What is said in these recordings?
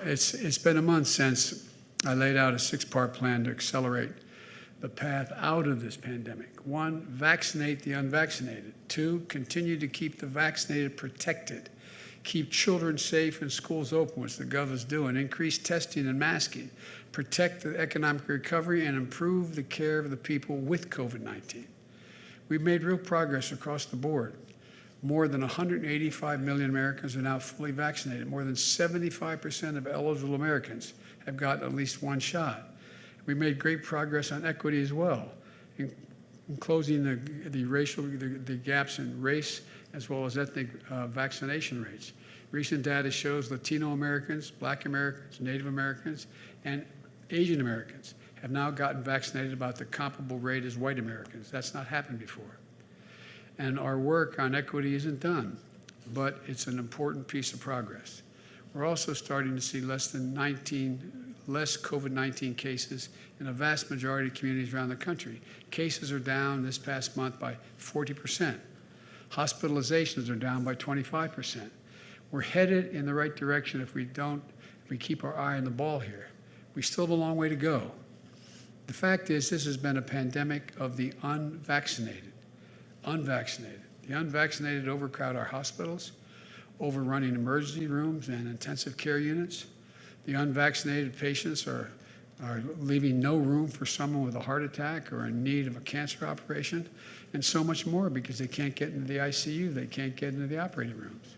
It's been a month since I laid out a 6-part plan to accelerate the path out of this pandemic. 1, vaccinate the unvaccinated. 2, continue to keep the vaccinated protected. Keep children safe and schools open, which the gov is doing. Increase testing and masking. Protect the economic recovery and improve the care of the people with COVID-19. We've made real progress across the board. More than 185 million Americans are now fully vaccinated. More than 75% of eligible Americans have gotten at least one shot. We made great progress on equity as well, in closing the gaps in race as well as ethnic vaccination rates. Recent data shows Latino Americans, Black Americans, Native Americans, and Asian Americans have now gotten vaccinated about the comparable rate as white Americans. That's not happened before. And our work on equity isn't done, but it's an important piece of progress. We're also starting to see less COVID-19 cases in a vast majority of communities around the country. Cases are down this past month by 40%. Hospitalizations are down by 25%. We're headed in the right direction if we keep our eye on the ball here. We still have a long way to go. The fact is, this has been a pandemic of the unvaccinated. The unvaccinated overcrowd our hospitals, overrunning emergency rooms and intensive care units. The unvaccinated patients are leaving no room for someone with a heart attack or in need of a cancer operation, and so much more because they can't get into the ICU, they can't get into the operating rooms.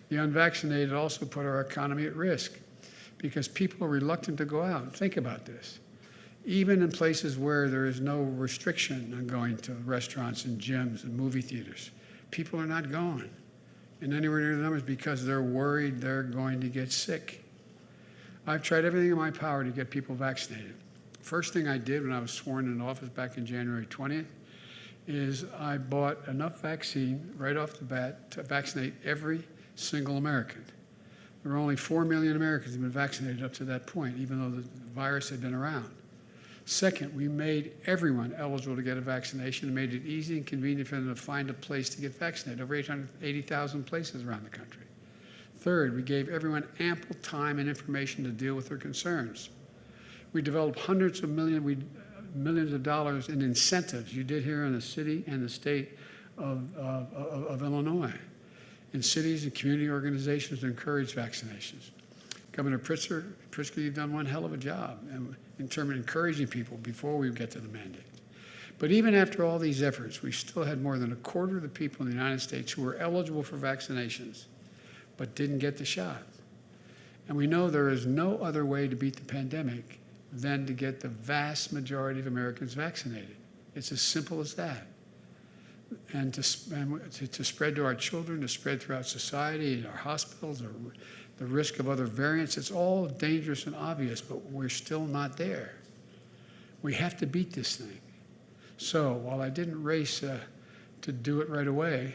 The unvaccinated also put our economy at risk because people are reluctant to go out. Think about this. Even in places where there is no restriction on going to restaurants and gyms and movie theaters, people are not going in anywhere near the numbers because they're worried they're going to get sick. I've tried everything in my power to get people vaccinated. First thing I did when I was sworn into office back in January 20th is I bought enough vaccine right off the bat to vaccinate every single American. There were only 4 million Americans who had been vaccinated up to that point, even though the virus had been around. Second, we made everyone eligible to get a vaccination and made it easy and convenient for them to find a place to get vaccinated, over 880,000 places around the country. Third, we gave everyone ample time and information to deal with their concerns. We developed hundreds of millions of dollars in incentives. You did here in the city and the state of Illinois, in cities and community organizations to encourage vaccinations. Governor Pritzker, you've done one hell of a job in terms of encouraging people before we get to the mandate. But even after all these efforts, we still had more than a quarter of the people in the United States who were eligible for vaccinations but didn't get the shot. And we know there is no other way to beat the pandemic than to get the vast majority of Americans vaccinated. It's as simple as that. And to spread to our children, to spread throughout society, our hospitals, or the risk of other variants, it's all dangerous and obvious, but we're still not there. We have to beat this thing. So while I didn't race to do it right away,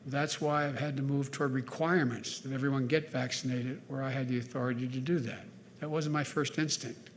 that's why I've had to move toward requirements that everyone get vaccinated where I had the authority to do that. That wasn't my first instinct.